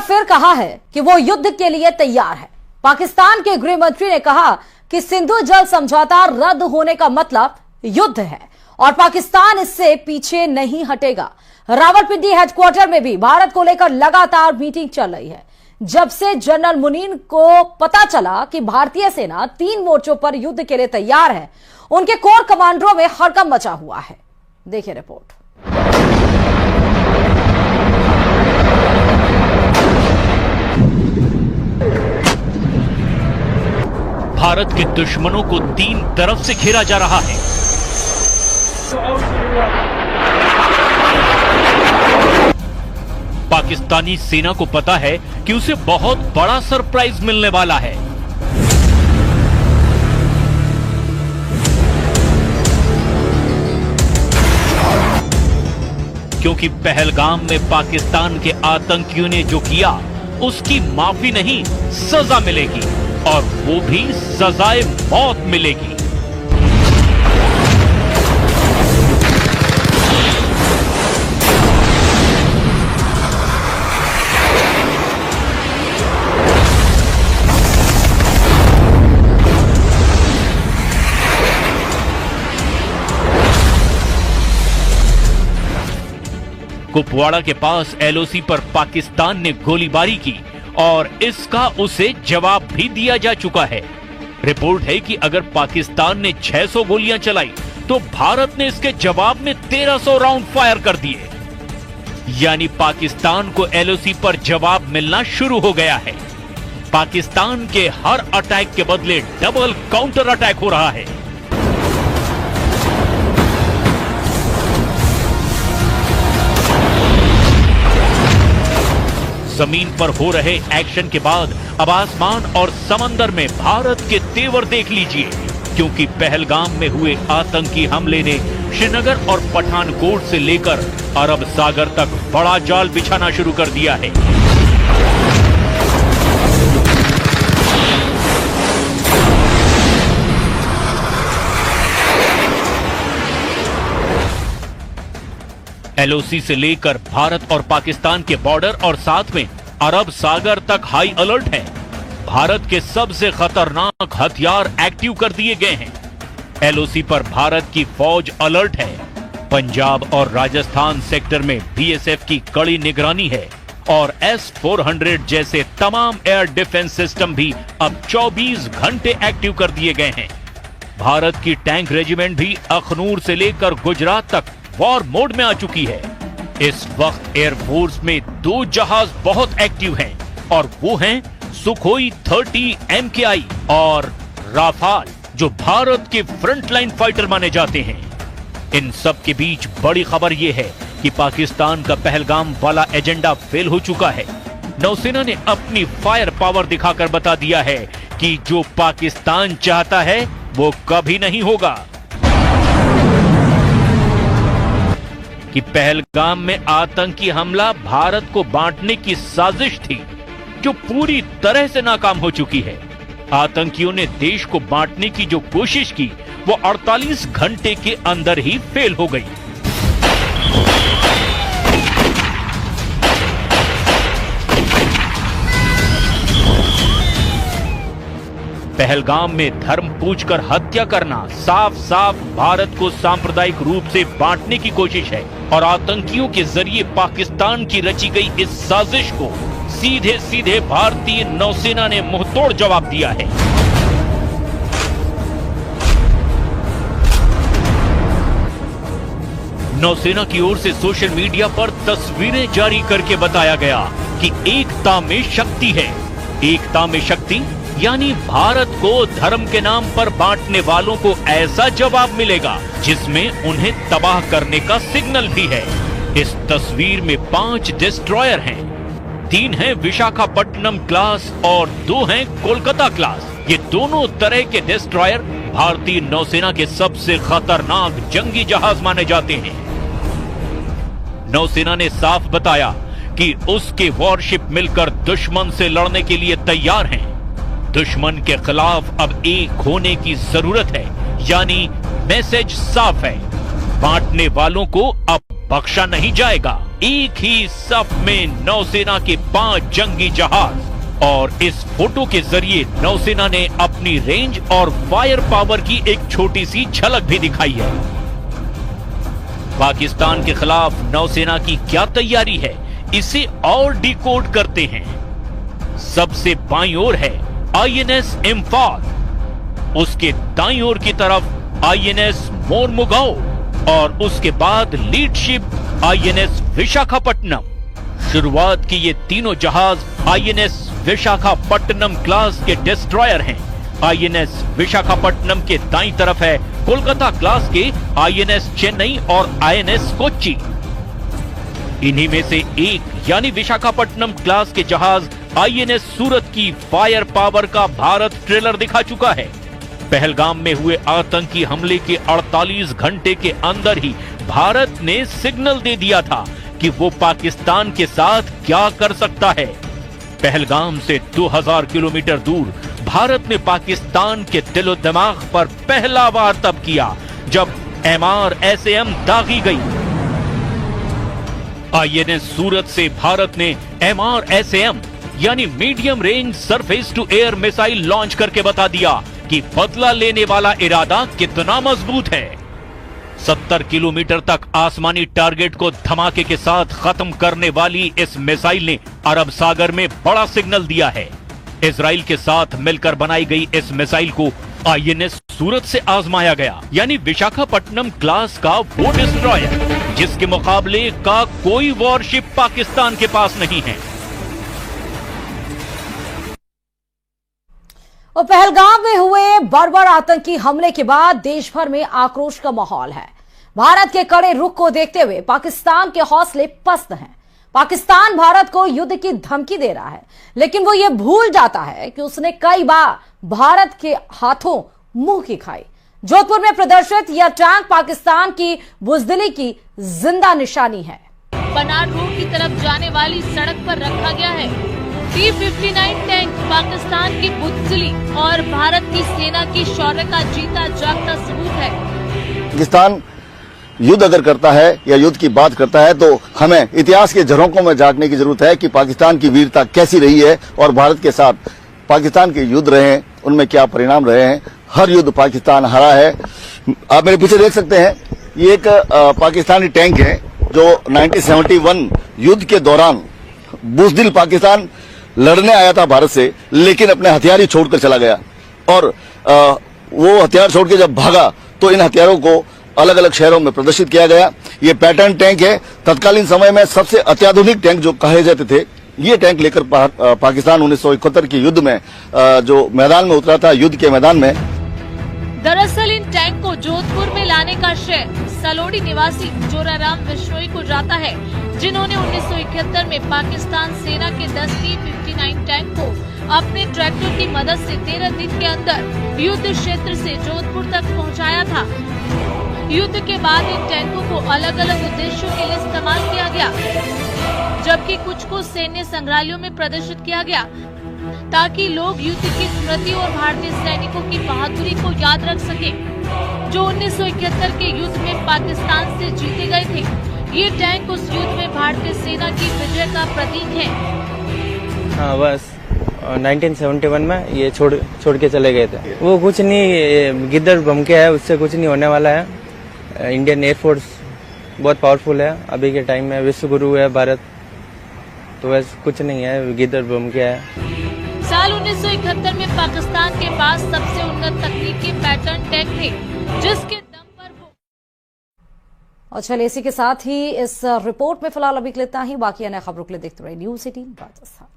फिर कहा है कि वो युद्ध के लिए तैयार है। पाकिस्तान के गृह मंत्री ने कहा कि सिंधु जल समझौता रद्द होने का मतलब युद्ध है और पाकिस्तान इससे पीछे नहीं हटेगा। रावलपिंडी हेडक्वार्टर में भी भारत को लेकर लगातार मीटिंग चल रही है। जब से जनरल मुनीर को पता चला कि भारतीय सेना 3 मोर्चों पर युद्ध के लिए तैयार है, उनके कोर कमांडरों में हड़कंप मचा हुआ है। देखिए रिपोर्ट। भारत के दुश्मनों को 3 तरफ से घेरा जा रहा है। पाकिस्तानी सेना को पता है कि उसे बहुत बड़ा सरप्राइज मिलने वाला है। क्योंकि पहलगाम में पाकिस्तान के आतंकियों ने जो किया उसकी माफी नहीं, सजा मिलेगी और वो भी सजाए मौत मिलेगी। कुपवाड़ा के पास एलओसी पर पाकिस्तान ने गोलीबारी की और इसका उसे जवाब भी दिया जा चुका है। रिपोर्ट है कि अगर पाकिस्तान ने 600 गोलियां चलाई तो भारत ने इसके जवाब में 1300 राउंड फायर कर दिए। यानी पाकिस्तान को एलओसी पर जवाब मिलना शुरू हो गया है। पाकिस्तान के हर अटैक के बदले डबल काउंटर अटैक हो रहा है। जमीन पर हो रहे एक्शन के बाद अब आसमान और समंदर में भारत के तेवर देख लीजिए, क्योंकि पहलगाम में हुए आतंकी हमले ने श्रीनगर और पठानकोट से लेकर अरब सागर तक बड़ा जाल बिछाना शुरू कर दिया है। एलओसी से लेकर भारत और पाकिस्तान के बॉर्डर और साथ में अरब सागर तक हाई अलर्ट है। भारत के सबसे खतरनाक हथियार एक्टिव कर दिए गए हैं। एलओसी पर भारत की फौज अलर्ट है। पंजाब और राजस्थान सेक्टर में बीएसएफ की कड़ी निगरानी है और S-400 जैसे तमाम एयर डिफेंस सिस्टम भी अब 24 घंटे एक्टिव कर दिए गए हैं। भारत की टैंक रेजिमेंट भी अखनूर से लेकर गुजरात तक वॉर मोड में आ चुकी है। इस वक्त एयरफोर्स में 2 जहाज बहुत एक्टिव हैं और वो हैं सुखोई 30 MKI और राफाल, जो भारत के फ्रंटलाइन फाइटर माने जाते हैं। इन सब के बीच बड़ी खबर यह है कि पाकिस्तान का पहलगाम वाला एजेंडा फेल हो चुका है। नौसेना ने अपनी फायर पावर दिखाकर बता दिया है कि जो पाकिस्तान चाहता है वो कभी नहीं होगा। कि पहलगाम में आतंकी हमला भारत को बांटने की साजिश थी, जो पूरी तरह से नाकाम हो चुकी है। आतंकियों ने देश को बांटने की जो कोशिश की वो 48 घंटे के अंदर ही फेल हो गई। पहलगाम में धर्म पूछकर हत्या करना साफ साफ भारत को सांप्रदायिक रूप से बांटने की कोशिश है और आतंकियों के जरिए पाकिस्तान की रची गई इस साजिश को सीधे सीधे भारतीय नौसेना ने मुंहतोड़ जवाब दिया है। नौसेना की ओर से सोशल मीडिया पर तस्वीरें जारी करके बताया गया कि एकता में शक्ति है। एकता में शक्ति यानी भारत को धर्म के नाम पर बांटने वालों को ऐसा जवाब मिलेगा जिसमें उन्हें तबाह करने का सिग्नल भी है। इस तस्वीर में 5 डिस्ट्रॉयर हैं, 3 हैं विशाखापट्टनम क्लास और 2 हैं कोलकाता क्लास। ये दोनों तरह के डिस्ट्रॉयर भारतीय नौसेना के सबसे खतरनाक जंगी जहाज माने जाते हैं। नौसेना ने साफ बताया कि उसके वॉरशिप मिलकर दुश्मन से लड़ने के लिए तैयार हैं। दुश्मन के खिलाफ अब एक होने की जरूरत है, यानी मैसेज साफ है, बांटने वालों को अब बख्शा नहीं जाएगा। एक ही सफ में नौसेना के 5 जंगी जहाज। और इस फोटो के जरिए नौसेना ने अपनी रेंज और फायर पावर की एक छोटी सी झलक भी दिखाई है। पाकिस्तान के खिलाफ नौसेना की क्या तैयारी है, इसे और डिकोड करते हैं। सबसे बाईं ओर है आईएनएस इम्फाल, उसके दाईं ओर की तरफ आईएनएस मोरमुगाओ और उसके बाद लीडशिप आईएनएस विशाखापट्टनम। शुरुआत की ये तीनों जहाज आईएनएस विशाखापट्टनम क्लास के डिस्ट्रॉयर हैं। आईएनएस विशाखापट्टनम के दाईं तरफ है कोलकाता क्लास के आईएनएस चेन्नई और आईएनएस कोच्चि। इन्हीं में से एक यानी विशाखापट्टनम क्लास के जहाज आईएनएस सूरत की फायर पावर का भारत ट्रेलर दिखा चुका है। पहलगाम में हुए आतंकी हमले के 48 घंटे के अंदर ही भारत ने सिग्नल दे दिया था कि वो पाकिस्तान के साथ क्या कर सकता है। पहलगाम से 2000 किलोमीटर दूर भारत ने पाकिस्तान के दिलो दिमाग पर पहला वार तब किया जब MRSAM दागी गई। आईएनएस सूरत से भारत ने MRSAM यानी medium range surface to air missile launch करके बता दिया कि बदला लेने वाला इरादा कितना मजबूत है। 70 किलोमीटर तक आसमानी टारगेट को धमाके के साथ खत्म करने वाली इस मिसाइल ने अरब सागर में बड़ा सिग्नल दिया है। इजराइल के साथ मिलकर बनाई गई इस मिसाइल को आईएनएस सूरत से आजमाया गया, यानी विशाखापट्टनम क्लास का वो डिस्ट्रॉयर जिसके मुकाबले का कोई वॉरशिप पाकिस्तान के पास नहीं है। और पहलगाम में हुए बर्बर आतंकी हमले के बाद देश भर में आक्रोश का माहौल है। भारत के कड़े रुख को देखते हुए पाकिस्तान के हौसले पस्त हैं। पाकिस्तान भारत को युद्ध की धमकी दे रहा है, लेकिन वो ये भूल जाता है कि उसने कई बार भारत के हाथों मुंह की खाई। जोधपुर में प्रदर्शित यह टैंक पाकिस्तान की बुजदिली की जिंदा निशानी है। बनार रोड की तरफ जाने वाली सड़क पर रखा गया है। T-59 टैंक पाकिस्तान की बुजदिली और भारत की सेना की शौर्य का जीता जागता सबूत है। पाकिस्तान युद्ध अगर करता है या युद्ध की बात करता है तो हमें इतिहास के झरोकों में झांकने की जरूरत है कि पाकिस्तान की वीरता कैसी रही है और भारत के साथ पाकिस्तान के युद्ध रहे हैं, उनमें क्या परिणाम रहे हैं। हर युद्ध पाकिस्तान हारा है। आप मेरे पीछे देख सकते हैं, ये एक पाकिस्तानी टैंक है जो 1971 युद्ध के दौरान बुजदिल पाकिस्तान लड़ने आया था भारत से, लेकिन अपने हथियार ही छोड़कर चला गया। और वो हथियार छोड़ के जब भागा तो इन हथियारों को अलग अलग शहरों में प्रदर्शित किया गया। ये पैटर्न टैंक है। तत्कालीन समय में सबसे अत्याधुनिक टैंक जो कहे जाते थे, ये टैंक लेकर पाकिस्तान 1971 के युद्ध में जो मैदान में उतरा था, युद्ध के मैदान में। दरअसल इन टैंक को जोधपुर में लाने का श्रेय सलोड़ी निवासी जोराराम बिश्नोई को जाता है, जिन्होंने 1971 में पाकिस्तान सेना के 10 T-59 टैंक को अपने ट्रैक्टर की मदद से 13 दिन के अंदर युद्ध क्षेत्र से जोधपुर तक पहुंचाया था। युद्ध के बाद इन टैंकों को अलग अलग उद्देश्यों के लिए इस्तेमाल किया गया, जबकि कुछ को सैन्य संग्रहालयों में प्रदर्शित किया गया ताकि लोग युद्ध की स्मृति और भारतीय सैनिकों की बहादुरी को याद रख सके, जो 1971 के युद्ध में पाकिस्तान से जीते गए थे। ये टैंक उस युद्ध में भारतीय सेना की विजय का प्रतीक है। हाँ, बस 1971 में ये छोड़ के चले गए थे। वो कुछ नहीं, गिद्दड़ बम के है, उससे कुछ नहीं होने वाला है। इंडियन एयरफोर्स बहुत पावरफुल है अभी के टाइम में, विश्व गुरु है भारत, तो वैसे कुछ नहीं है, गिद्दड़ बम के है। साल 1971 में पाकिस्तान के पास सबसे उन्नत तकनीक के पैटर्न टैंक थे, जिसके दम पर वो। और चलिए इसी के साथ ही इस रिपोर्ट में फिलहाल अभी के लिए इतना ही। बाकी अन्य खबरों के लिए देखते रहिए News 18 राजस्थान।